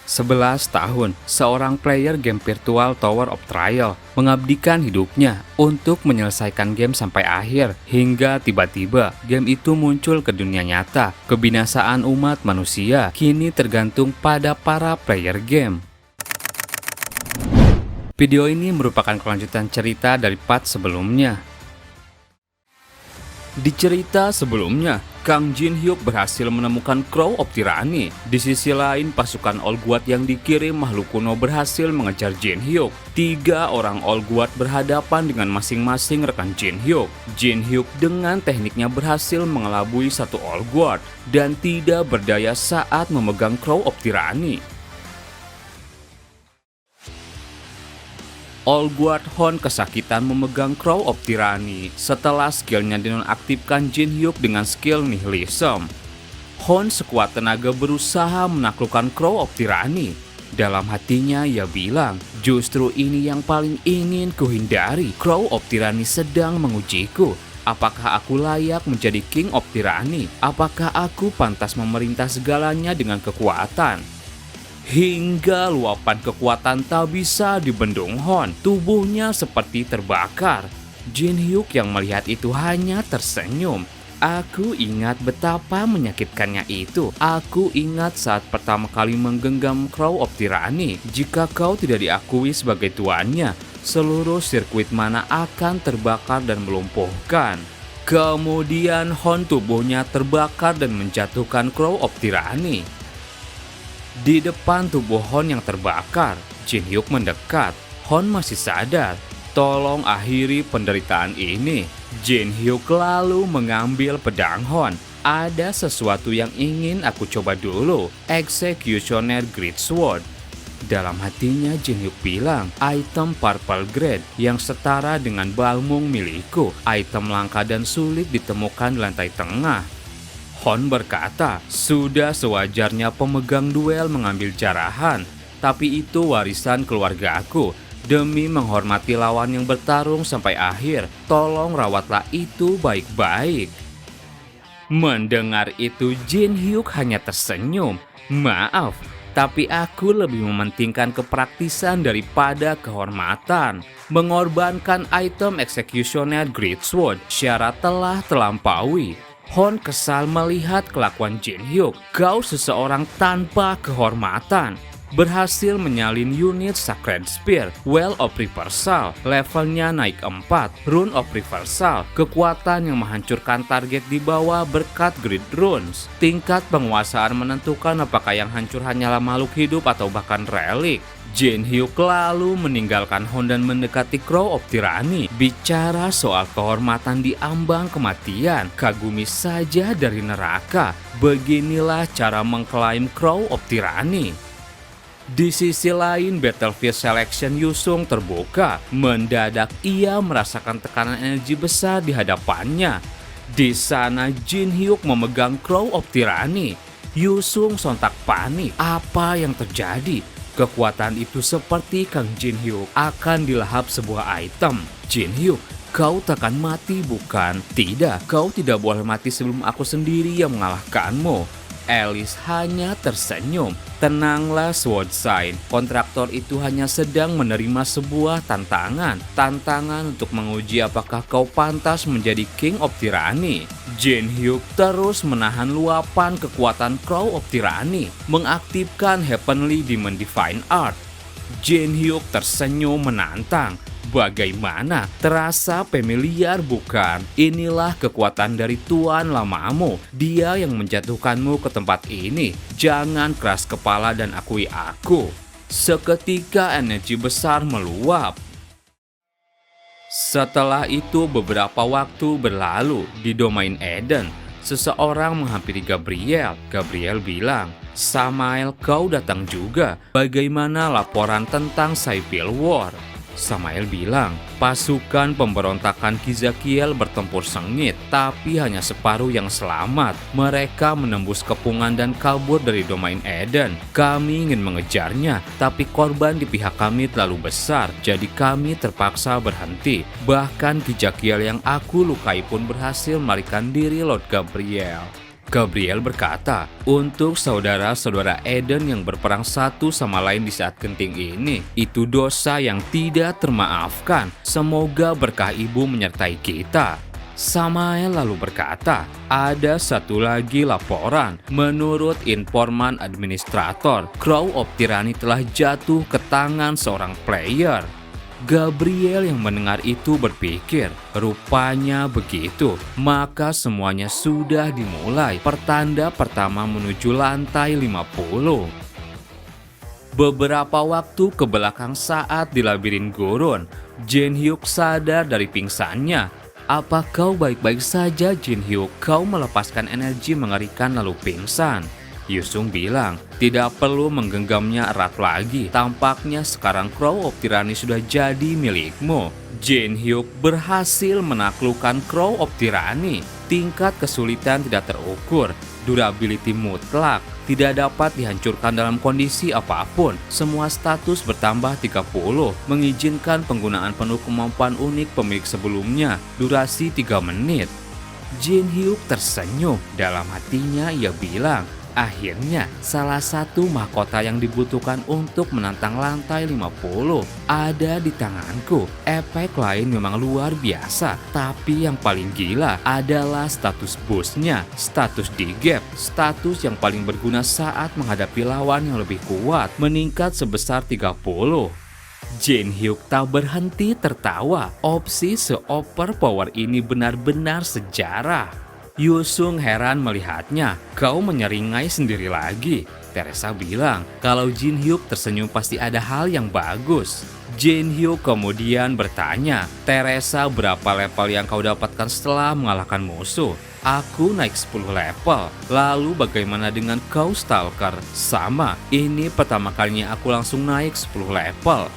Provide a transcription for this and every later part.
11 tahun, seorang player game virtual Tower of Trial mengabdikan hidupnya untuk menyelesaikan game sampai akhir, hingga tiba-tiba game itu muncul ke dunia nyata. Kebinasaan umat manusia kini tergantung pada para player game. Video ini merupakan kelanjutan cerita dari part sebelumnya. Di cerita sebelumnya, Kang Jin Hyuk berhasil menemukan Crow of Tyranny. Di sisi lain, pasukan All Guard yang dikirim makhluk kuno berhasil mengejar Jin Hyuk. 3 orang All Guard berhadapan dengan masing-masing rekan Jin Hyuk. Jin Hyuk dengan tekniknya berhasil mengelabui satu All Guard dan tidak berdaya saat memegang Crow of Tyranny. All Guard Hon kesakitan memegang Crow of Tyranny setelah skillnya dinonaktifkan Jin Hyuk dengan skill Nihilism. Hon sekuat tenaga berusaha menaklukkan Crow of Tyranny. Dalam hatinya ia bilang, justru ini yang paling ingin kuhindari. Crow of Tyranny sedang mengujiku. Apakah aku layak menjadi King of Tyranny? Apakah aku pantas memerintah segalanya dengan kekuatan? Hingga luapan kekuatan tak bisa dibendung Hon, tubuhnya seperti terbakar. Jin Hyuk yang melihat itu hanya tersenyum. Aku ingat betapa menyakitkannya itu. Aku ingat saat pertama kali menggenggam Crow of Tyranny. Jika kau tidak diakui sebagai tuannya, seluruh sirkuit mana akan terbakar dan melumpuhkan. Kemudian Hon tubuhnya terbakar dan menjatuhkan Crow of Tyranny. Di depan tubuh Hon yang terbakar, Jin Hyuk mendekat. Hon masih sadar. Tolong akhiri penderitaan ini. Jin Hyuk lalu mengambil pedang Hon. Ada sesuatu yang ingin aku coba dulu. Executioner Great Sword. Dalam hatinya Jin Hyuk bilang, item Purple Grade yang setara dengan balmung milikku. Item langka dan sulit ditemukan di lantai tengah. Hon berkata, sudah sewajarnya pemegang duel mengambil jarahan, tapi itu warisan keluarga aku. Demi menghormati lawan yang bertarung sampai akhir, tolong rawatlah itu baik-baik. Mendengar itu Jin Hyuk hanya tersenyum. Maaf, tapi aku lebih mementingkan kepraktisan daripada kehormatan. Mengorbankan item Executioner Great Sword, syarat telah terlampaui. Hon kesal melihat kelakuan Jin Hyuk. Kau seseorang tanpa kehormatan. Berhasil menyalin unit Sacred Spear, Well of Reversal, levelnya naik 4, Rune of Reversal, kekuatan yang menghancurkan target di bawah berkat Grid Runes. Tingkat penguasaan menentukan apakah yang hancur hanyalah makhluk hidup atau bahkan relik. Jin Hyuk lalu meninggalkan Hon dan mendekati Crow of Tyranny. Bicara soal kehormatan di ambang kematian, kagumi saja dari neraka. Beginilah cara mengklaim Crow of Tyranny. Di sisi lain, Battlefield Selection Yusung terbuka. Mendadak ia merasakan tekanan energi besar di hadapannya. Di sana Jin Hyuk memegang Crow of Tyranny. Yusung sontak panik. Apa yang terjadi? Kekuatan itu seperti Kang Jin Hyuk akan dilahap sebuah item. Jin Hyuk, kau takkan mati bukan? Tidak, kau tidak boleh mati sebelum aku sendiri yang mengalahkanmu. Alice hanya tersenyum. Tenanglah Sword Sign, kontraktor itu hanya sedang menerima sebuah tantangan. Tantangan untuk menguji apakah kau pantas menjadi King of Tyranny. Jin Hyuk terus menahan luapan kekuatan Crow of Tyranny, mengaktifkan Heavenly Demon Divine Art. Jin Hyuk tersenyum menantang. Bagaimana? Terasa familiar bukan? Inilah kekuatan dari tuan lamamu. Dia yang menjatuhkanmu ke tempat ini. Jangan keras kepala dan akui aku. Seketika energi besar meluap. Setelah itu beberapa waktu berlalu di domain Eden. Seseorang menghampiri Gabriel. Gabriel bilang, Samael, kau datang juga. Bagaimana laporan tentang Civil War? Samael bilang, pasukan pemberontakan Kizakiel bertempur sengit, tapi hanya separuh yang selamat. Mereka menembus kepungan dan kabur dari domain Eden. Kami ingin mengejarnya, tapi korban di pihak kami terlalu besar, jadi kami terpaksa berhenti. Bahkan Kizakiel yang aku lukai pun berhasil melarikan diri, Lord Gabriel. Gabriel berkata, untuk saudara-saudara Eden yang berperang satu sama lain di saat genting ini, itu dosa yang tidak termaafkan. Semoga berkah ibu menyertai kita. Samael lalu berkata, ada satu lagi laporan. Menurut informan administrator, Crow of Tyranny telah jatuh ke tangan seorang player. Gabriel yang mendengar itu berpikir, rupanya begitu. Maka semuanya sudah dimulai. Pertanda pertama menuju lantai 50. Beberapa waktu ke belakang saat di labirin gurun, Jin Hyuk sadar dari pingsannya. Apa kau baik-baik saja, Jin Hyuk? Kau melepaskan energi mengerikan lalu pingsan. Yusung bilang, tidak perlu menggenggamnya erat lagi. Tampaknya sekarang Crow of Tyranny sudah jadi milikmu. Jin Hyuk berhasil menaklukkan Crow of Tyranny. Tingkat kesulitan tidak terukur. Durability mutlak. Tidak dapat dihancurkan dalam kondisi apapun. Semua status bertambah 30. Mengizinkan penggunaan penuh kemampuan unik pemilik sebelumnya. Durasi 3 menit. Jin Hyuk tersenyum. Dalam hatinya ia bilang, akhirnya, salah satu mahkota yang dibutuhkan untuk menantang lantai 50 ada di tanganku. Efek lain memang luar biasa, tapi yang paling gila adalah status boostnya, status D-Gap, status yang paling berguna saat menghadapi lawan yang lebih kuat, meningkat sebesar 30. Jin Hyuk tak berhenti tertawa. Opsi se-overpower ini benar-benar sejarah. Yusung heran melihatnya. Kau menyeringai sendiri lagi. Teresa bilang, kalau Jin Hyuk tersenyum pasti ada hal yang bagus. Jin Hyuk kemudian bertanya, Teresa berapa level yang kau dapatkan setelah mengalahkan musuh? Aku naik 10 level. Lalu bagaimana dengan kau, Stalker? Sama, ini pertama kalinya aku langsung naik 10 level.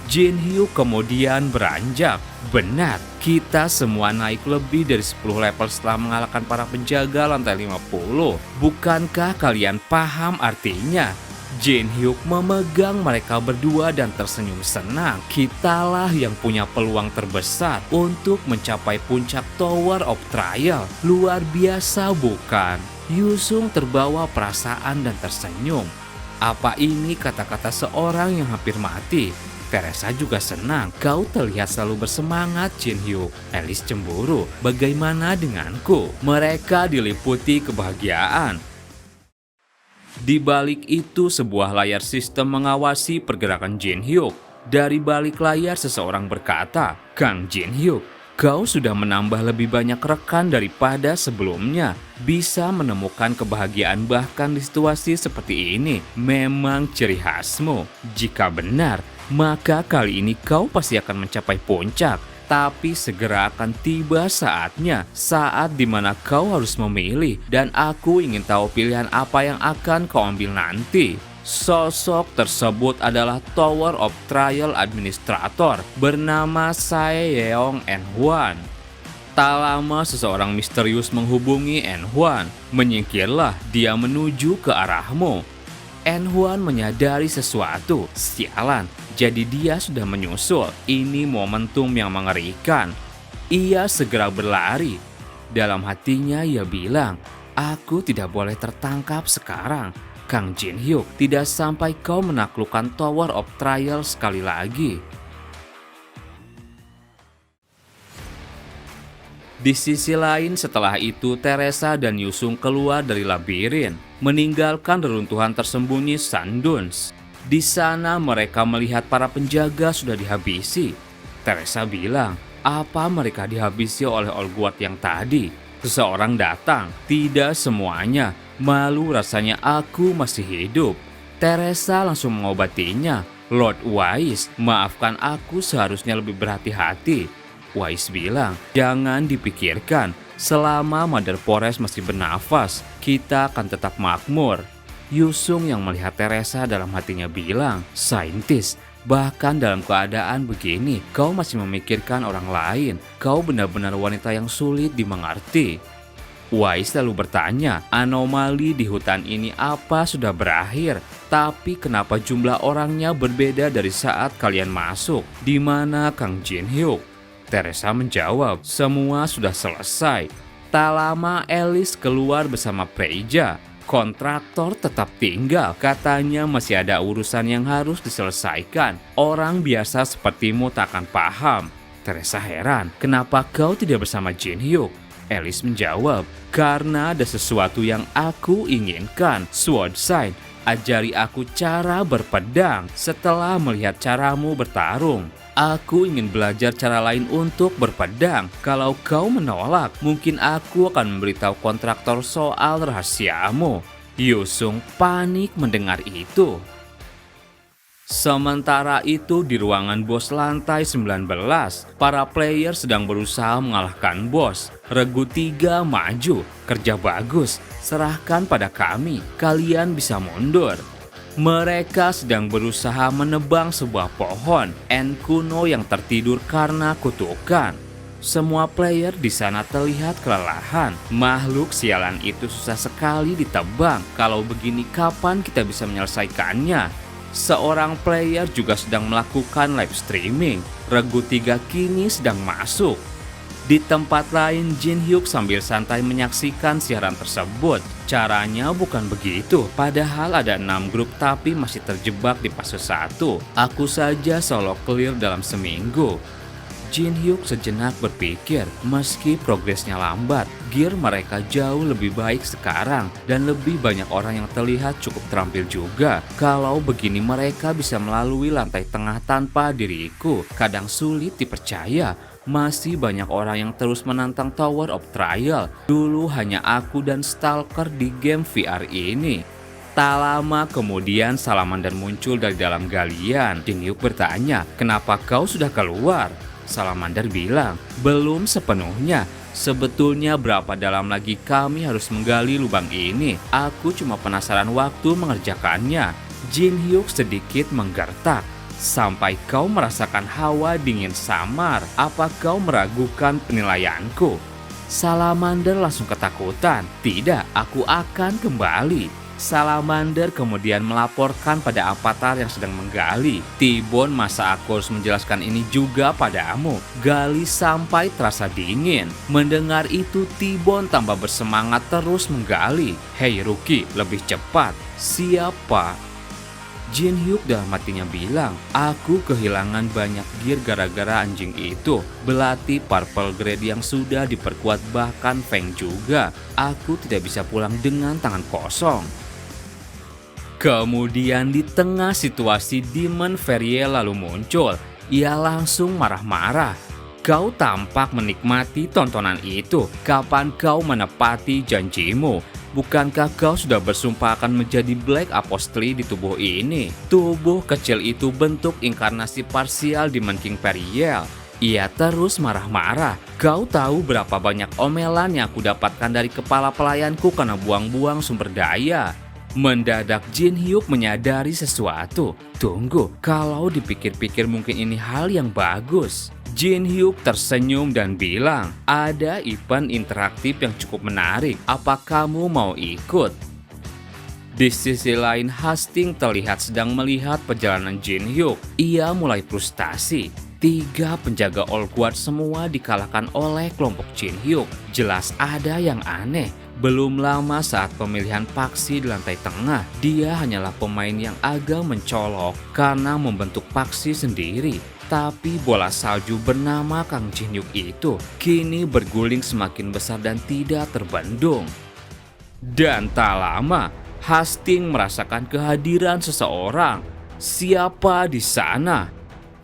Jin Hyuk kemudian beranjak. Benar, kita semua naik lebih dari 10 level setelah mengalahkan para penjaga lantai 50. Bukankah kalian paham artinya? Jin Hyuk memegang mereka berdua dan tersenyum senang. Kitalah yang punya peluang terbesar untuk mencapai puncak Tower of Trial. Luar biasa bukan? Yusung terbawa perasaan dan tersenyum. Apa ini kata-kata seorang yang hampir mati? Teresa juga senang. Kau terlihat selalu bersemangat, Jin Hyuk. Alice cemburu. Bagaimana denganku? Mereka diliputi kebahagiaan. Di balik itu, sebuah layar sistem mengawasi pergerakan Jin Hyuk. Dari balik layar, seseorang berkata, Kang Jin Hyuk, kau sudah menambah lebih banyak rekan daripada sebelumnya. Bisa menemukan kebahagiaan bahkan di situasi seperti ini. Memang ciri khasmu. Jika benar, maka kali ini kau pasti akan mencapai puncak. Tapi segera akan tiba saatnya, saat dimana kau harus memilih. Dan aku ingin tahu pilihan apa yang akan kau ambil nanti. Sosok tersebut adalah Tower of Trial Administrator bernama Sae Yeong En-hwan. Tak lama seseorang misterius menghubungi En-hwan. Menyingkirlah, dia menuju ke arahmu. En-hwan menyadari sesuatu. Sialan, jadi dia sudah menyusul. Ini momentum yang mengerikan. Ia segera berlari. Dalam hatinya ia bilang, aku tidak boleh tertangkap sekarang. Kang Jin Hyuk, tidak sampai kau menaklukkan Tower of Trial sekali lagi. Di sisi lain, setelah itu Teresa dan Yusung keluar dari labirin, meninggalkan reruntuhan tersembunyi Sanduns. Di sana mereka melihat para penjaga sudah dihabisi. Teresa bilang, apa mereka dihabisi oleh Olguard yang tadi? Seseorang datang, tidak semuanya. Malu rasanya aku masih hidup. Teresa langsung mengobatinya. Lord Wise, maafkan aku, seharusnya lebih berhati-hati. Wise bilang, jangan dipikirkan, selama Mother Forest masih bernafas, kita akan tetap makmur. Yusung yang melihat Teresa dalam hatinya bilang, saintis, bahkan dalam keadaan begini, kau masih memikirkan orang lain. Kau benar-benar wanita yang sulit dimengerti. Wise lalu bertanya, anomali di hutan ini apa sudah berakhir? Tapi kenapa jumlah orangnya berbeda dari saat kalian masuk? Di mana Kang Jin Hyuk? Teresa menjawab, semua sudah selesai. Tak lama Alice keluar bersama Preja. Kontraktor tetap tinggal, katanya masih ada urusan yang harus diselesaikan. Orang biasa sepertimu tak akan paham. Teresa heran, kenapa kau tidak bersama Jin Hyuk? Alice menjawab, karena ada sesuatu yang aku inginkan. Sword Sign, ajari aku cara berpedang setelah melihat caramu bertarung. Aku ingin belajar cara lain untuk berpedang. Kalau kau menolak, mungkin aku akan memberitahu kontraktor soal rahasiamu. Yusung panik mendengar itu. Sementara itu di ruangan bos lantai 19, para player sedang berusaha mengalahkan bos. Regu 3 maju, kerja bagus, serahkan pada kami, kalian bisa mundur. Mereka sedang berusaha menebang sebuah pohon Kuno yang tertidur karena kutukan. Semua player di sana terlihat kelelahan. Makhluk sialan itu susah sekali ditebang. Kalau begini kapan kita bisa menyelesaikannya? Seorang player juga sedang melakukan live streaming. Regu 3 kini sedang masuk. Di tempat lain, Jin Hyuk sambil santai menyaksikan siaran tersebut. Caranya bukan begitu, padahal ada 6 grup tapi masih terjebak di fase 1. Aku saja solo clear dalam seminggu. Jin Hyuk sejenak berpikir, meski progresnya lambat, gear mereka jauh lebih baik sekarang dan lebih banyak orang yang terlihat cukup terampil juga. Kalau begini mereka bisa melalui lantai tengah tanpa diriku, kadang sulit dipercaya. Masih banyak orang yang terus menantang Tower of Trial. Dulu hanya aku dan Stalker di game VR ini. Tak lama kemudian Salamander muncul dari dalam galian. Jin Hyuk bertanya, kenapa kau sudah keluar? Salamander bilang, belum sepenuhnya. Sebetulnya berapa dalam lagi kami harus menggali lubang ini? Aku cuma penasaran waktu mengerjakannya. Jin Hyuk sedikit menggertak. Sampai kau merasakan hawa dingin samar, apa kau meragukan penilaianku? Salamander langsung ketakutan. Tidak, aku akan kembali. Salamander kemudian melaporkan pada Avatar yang sedang menggali. Tibon, masa aku harus menjelaskan ini juga padamu? Gali sampai terasa dingin. Mendengar itu Tibon tambah bersemangat terus menggali. Hei Ruki, lebih cepat. Siapa? Jin Hyuk dalam hatinya bilang, aku kehilangan banyak gear gara-gara anjing itu. Belati purple grade yang sudah diperkuat, bahkan Feng juga. Aku tidak bisa pulang dengan tangan kosong. Kemudian di tengah situasi Demon Feriel lalu muncul. Ia langsung marah-marah. Kau tampak menikmati tontonan itu. Kapan kau menepati janjimu? Bukankah kau sudah bersumpah akan menjadi Black Apostoli di tubuh ini? Tubuh kecil itu bentuk inkarnasi parsial Demon King Feriel. Ia terus marah-marah. Kau tahu berapa banyak omelan yang aku dapatkan dari kepala pelayanku karena buang-buang sumber daya? Mendadak Jin Hyuk menyadari sesuatu. Tunggu, kalau dipikir-pikir mungkin ini hal yang bagus. Jin Hyuk tersenyum dan bilang, ada event interaktif yang cukup menarik. Apa kamu mau ikut? Di sisi lain, Hastings terlihat sedang melihat perjalanan Jin Hyuk. Ia mulai frustasi. 3 penjaga All Guard semua dikalahkan oleh kelompok Jin Hyuk. Jelas ada yang aneh. Belum lama saat pemilihan paksi di lantai tengah, dia hanyalah pemain yang agak mencolok karena membentuk paksi sendiri. Tapi bola salju bernama Kang Jin Hyuk itu kini berguling semakin besar dan tidak terbendung. Dan tak lama, Hastings merasakan kehadiran seseorang. Siapa di sana?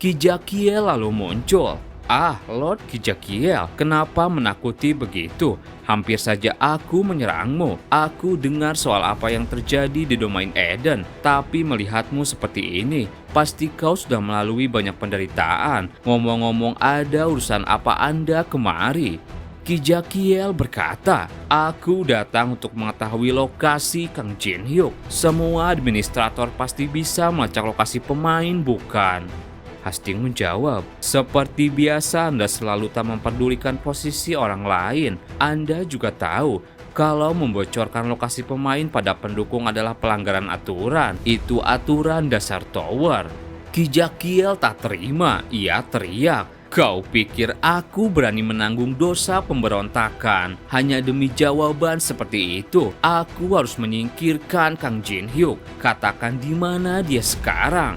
Kijakiel lalu muncul. Ah, Lord Kijakiel, kenapa menakuti begitu? Hampir saja aku menyerangmu. Aku dengar soal apa yang terjadi di domain Eden, tapi melihatmu seperti ini, pasti kau sudah melalui banyak penderitaan. Ngomong-ngomong, ada urusan apa Anda kemari? Kijakiel berkata, aku datang untuk mengetahui lokasi Kang Jin Hyuk. Semua administrator pasti bisa melacak lokasi pemain, bukan? Hastings menjawab, seperti biasa Anda selalu tak memperdulikan posisi orang lain. Anda juga tahu kalau membocorkan lokasi pemain pada pendukung adalah pelanggaran aturan. Itu aturan dasar Tower. Kijakiel tak terima, ia teriak. Kau pikir aku berani menanggung dosa pemberontakan? Hanya demi jawaban seperti itu, aku harus menyingkirkan Kang Jin Hyuk. Katakan di mana dia sekarang.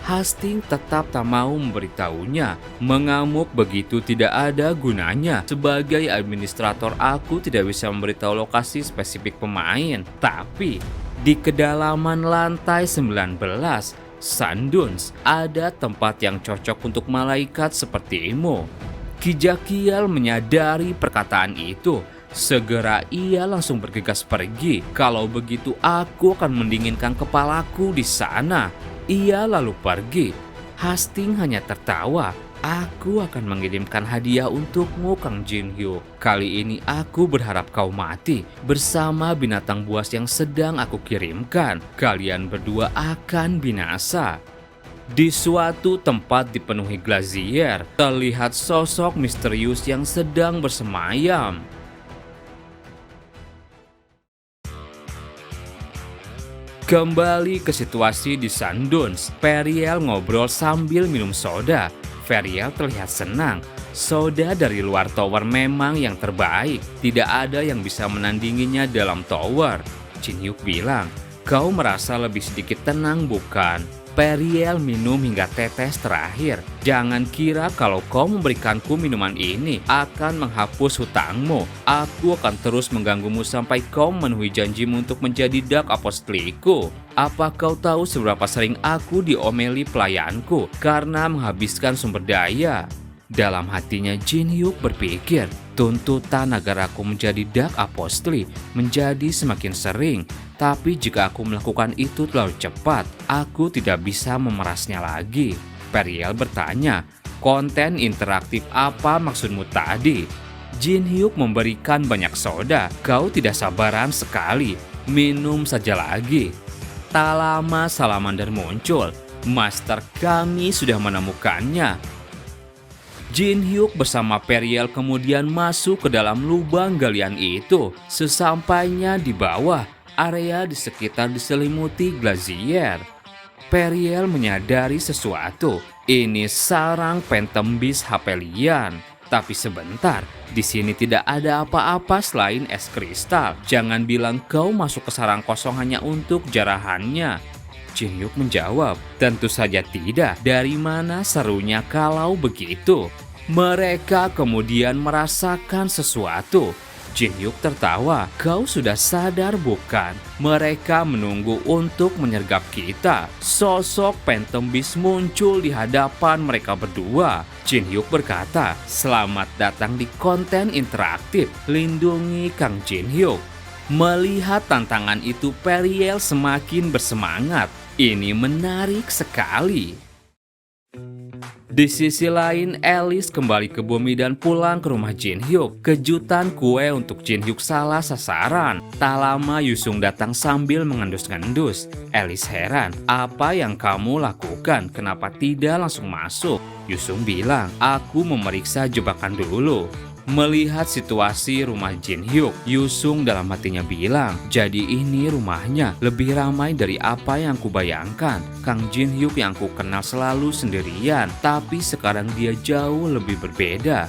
Hastings tetap tak mau memberitahunya. Mengamuk begitu tidak ada gunanya. Sebagai administrator, aku tidak bisa memberitahu lokasi spesifik pemain. Tapi di kedalaman lantai 19 Sanduns, ada tempat yang cocok untuk malaikat sepertimu. Kijakiel menyadari perkataan itu. Segera ia langsung bergegas pergi. Kalau begitu aku akan mendinginkan kepalaku di sana. Ia lalu pergi. Hastings hanya tertawa. Aku akan mengirimkan hadiah untukmu, Kang Jin Hyuk. Kali ini aku berharap kau mati bersama binatang buas yang sedang aku kirimkan. Kalian berdua akan binasa. Di suatu tempat dipenuhi glazier, terlihat sosok misterius yang sedang bersemayam. Kembali ke situasi di Sanduns, Periel ngobrol sambil minum soda. Periel terlihat senang. Soda dari luar tower memang yang terbaik. Tidak ada yang bisa menandinginya dalam tower. Jin Hyuk bilang, kau merasa lebih sedikit tenang bukan? Periel minum hingga tetes terakhir. Jangan kira kalau kau memberikanku minuman ini akan menghapus hutangmu. Aku akan terus mengganggumu sampai kau memenuhi janjimu untuk menjadi Dark Apostoliku. Apa kau tahu seberapa sering aku diomeli pelayanku karena menghabiskan sumber daya? Dalam hatinya Jin Hyuk berpikir, tuntutan agar aku menjadi Dark Apostoli menjadi semakin sering. Tapi jika aku melakukan itu terlalu cepat, aku tidak bisa memerasnya lagi. Periel bertanya, konten interaktif apa maksudmu tadi? Jin Hyuk memberikan banyak soda. Kau tidak sabaran sekali. Minum saja lagi. Tak lama salamander muncul. Master kami sudah menemukannya. Jin Hyuk bersama Periel kemudian masuk ke dalam lubang galian itu. Sesampainya di bawah, area di sekitar diselimuti glazier. Periel menyadari sesuatu. Ini sarang Phantom Beast Hapelian. Tapi sebentar, di sini tidak ada apa-apa selain es kristal. Jangan bilang kau masuk ke sarang kosong hanya untuk jarahannya. Jin Hyuk menjawab, tentu saja tidak. Dari mana serunya kalau begitu? Mereka kemudian merasakan sesuatu. Jin Hyuk tertawa, kau sudah sadar bukan? Mereka menunggu untuk menyergap kita. Sosok Phantom Beast muncul di hadapan mereka berdua. Jin Hyuk berkata, selamat datang di konten interaktif. Lindungi Kang Jin Hyuk. Melihat tantangan itu, Periel semakin bersemangat. Ini menarik sekali. Di sisi lain, Alice kembali ke bumi dan pulang ke rumah Jin Hyuk. Kejutan kue untuk Jin Hyuk salah sasaran. Tak lama Yusung datang sambil mengendus-ngendus. Alice heran, apa yang kamu lakukan? Kenapa tidak langsung masuk? Yusung bilang, aku memeriksa jebakan dulu. Melihat situasi rumah Jin Hyuk, Yusung dalam hatinya bilang, jadi ini rumahnya lebih ramai dari apa yang kubayangkan. Kang Jin Hyuk yang ku kenal selalu sendirian, tapi sekarang dia jauh lebih berbeda.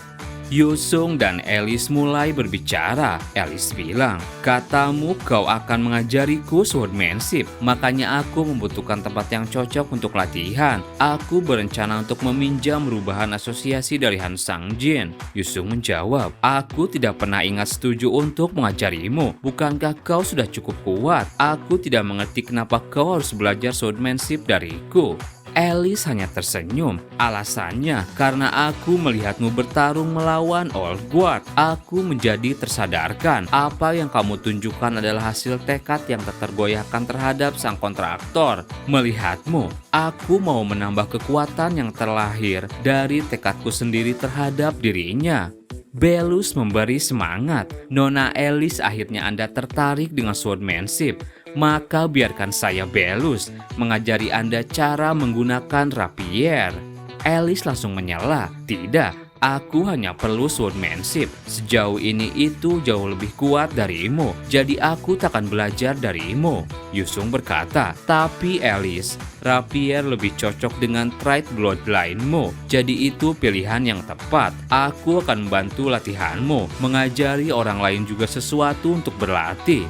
Yusung dan Alice mulai berbicara. Alice bilang, katamu kau akan mengajariku swordmanship, makanya aku membutuhkan tempat yang cocok untuk latihan. Aku berencana untuk meminjam rubahan asosiasi dari Han Sang-jin. Yusung menjawab, aku tidak pernah ingat setuju untuk mengajarimu. Bukankah kau sudah cukup kuat? Aku tidak mengerti kenapa kau harus belajar swordmanship dariku. Alice hanya tersenyum. Alasannya, karena aku melihatmu bertarung melawan Old Guard. Aku menjadi tersadarkan. Apa yang kamu tunjukkan adalah hasil tekad yang tak tergoyahkan terhadap sang kontraktor. Melihatmu, aku mau menambah kekuatan yang terlahir dari tekadku sendiri terhadap dirinya. Belus memberi semangat. Nona Alice, akhirnya Anda tertarik dengan swordmanship. Maka biarkan saya Belus mengajari Anda cara menggunakan rapier. Alice langsung menyela. Tidak, Aku hanya perlu swordmanship. Sejauh ini itu jauh lebih kuat darimu, jadi aku takkan belajar darimu. Yusung berkata, tapi Alice, rapier lebih cocok dengan trait bloodline-mu, jadi itu pilihan yang tepat. Aku akan membantu latihanmu, mengajari orang lain juga sesuatu untuk berlatih.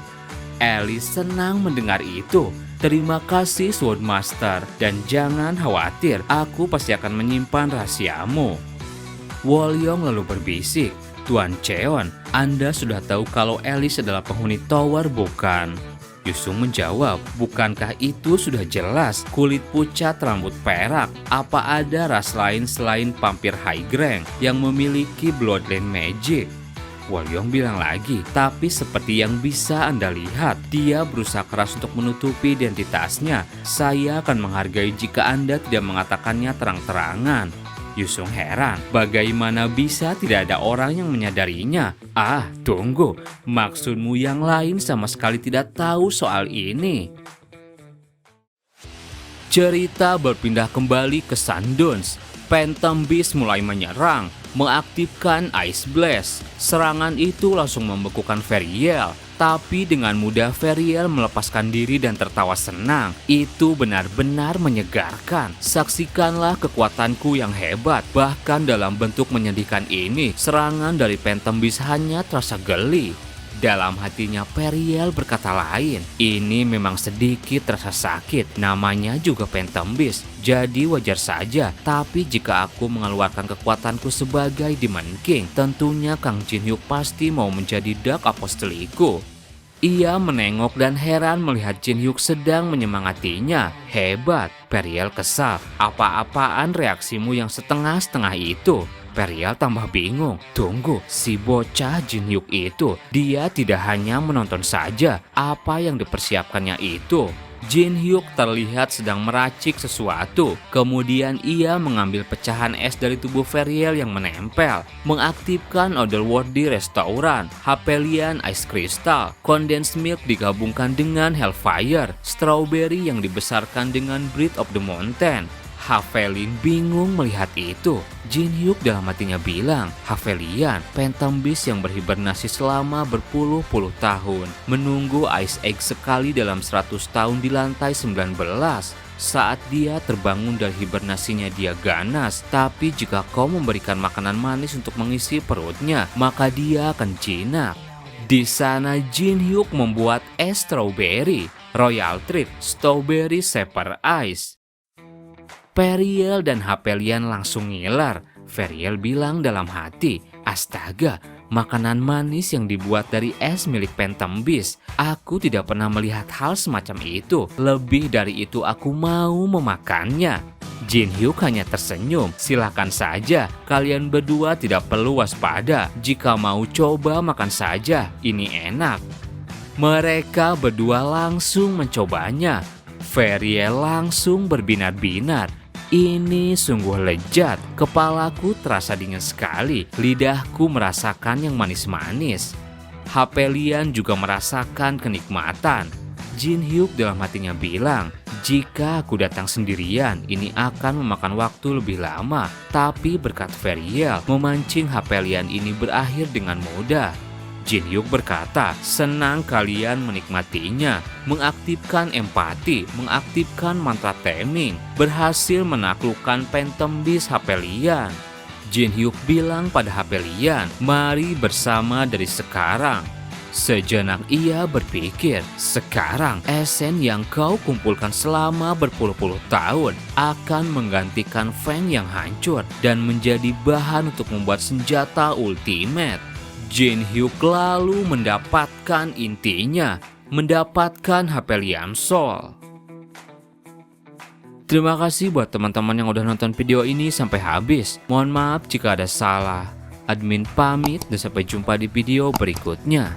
Alice senang mendengar itu. Terima kasih Swordmaster, dan jangan khawatir, aku pasti akan menyimpan rahasiamu. Wolyong lalu berbisik, Tuan Cheon, Anda sudah tahu kalau Alice adalah penghuni tower, bukan? Yusung menjawab, bukankah itu sudah jelas? Kulit pucat, rambut perak. Apa ada ras lain selain vampir high rank yang memiliki bloodline magic? Wolyong bilang lagi, tapi seperti yang bisa Anda lihat, dia berusaha keras untuk menutupi identitasnya. Saya akan menghargai jika Anda tidak mengatakannya terang-terangan. Yusung heran, bagaimana bisa tidak ada orang yang menyadarinya? Ah, tunggu, maksudmu yang lain sama sekali tidak tahu soal ini. Cerita berpindah kembali ke Sundance. Phantom Beast mulai menyerang, mengaktifkan Ice Blast. Serangan itu langsung membekukan Veriel. Tapi dengan mudah Veriel melepaskan diri dan tertawa senang. Itu benar-benar menyegarkan. Saksikanlah kekuatanku yang hebat. Bahkan dalam bentuk menyedihkan ini, serangan dari Phantom Beast hanya terasa geli. Dalam hatinya Veriel berkata lain, ini memang sedikit terasa sakit, namanya juga Phantom Beast, jadi wajar saja. Tapi jika aku mengeluarkan kekuatanku sebagai Demon King, tentunya Kang Jin Hyuk pasti mau menjadi Dark Apostoliku. Ia menengok dan heran melihat Jin Hyuk sedang menyemangatinya. Hebat, Veriel kesal. Apa-apaan reaksimu yang setengah-setengah itu? Veriel tambah bingung. Tunggu, si bocah Jin Hyuk itu, dia tidak hanya menonton saja apa yang dipersiapkannya itu. Jin Hyuk terlihat sedang meracik sesuatu. Kemudian ia mengambil pecahan es dari tubuh Veriel yang menempel, mengaktifkan Otherworldly Restaurant, Hyperion Ice Crystal, Condensed Milk digabungkan dengan Hellfire, Strawberry yang dibesarkan dengan Breath of the Mountain. Havelin bingung melihat itu. Jin Hyuk dalam hatinya bilang, Havelian, Phantom Beast yang berhibernasi selama berpuluh-puluh tahun, menunggu Ice Egg sekali dalam 100 tahun di lantai 19. Saat dia terbangun dari hibernasinya dia ganas, tapi jika kau memberikan makanan manis untuk mengisi perutnya, maka dia akan jinak. Di sana Jin Hyuk membuat es strawberry, Royal Treat, Strawberry Shaper Ice. Veriel dan Hyperion langsung ngiler. Veriel bilang dalam hati, astaga, makanan manis yang dibuat dari es milik Phantom Beast. Aku tidak pernah melihat hal semacam itu. Lebih dari itu aku mau memakannya. Jin Hyuk hanya tersenyum. Silakan saja, kalian berdua tidak perlu waspada. Jika mau coba makan saja, ini enak. Mereka berdua langsung mencobanya. Veriel langsung berbinar-binar. Ini sungguh lezat, kepalaku terasa dingin sekali, lidahku merasakan yang manis-manis. Hyperion juga merasakan kenikmatan. Jin Hyuk dalam hatinya bilang, jika aku datang sendirian, ini akan memakan waktu lebih lama. Tapi berkat Veriel, memancing Hyperion ini berakhir dengan mudah. Jin Hyuk berkata, senang kalian menikmatinya, mengaktifkan empati, mengaktifkan mantra taming, berhasil menaklukkan Phantom Beast Hyperion. Jin Hyuk bilang pada Hyperion, mari bersama dari sekarang. Sejenak ia berpikir, sekarang esen yang kau kumpulkan selama berpuluh-puluh tahun akan menggantikan Feng yang hancur dan menjadi bahan untuk membuat senjata ultimate. Jin Hyuk lalu mendapatkan intinya, mendapatkan Hyperion Soul. Terima kasih buat teman-teman yang udah nonton video ini sampai habis. Mohon maaf jika ada salah. Admin pamit dan sampai jumpa di video berikutnya.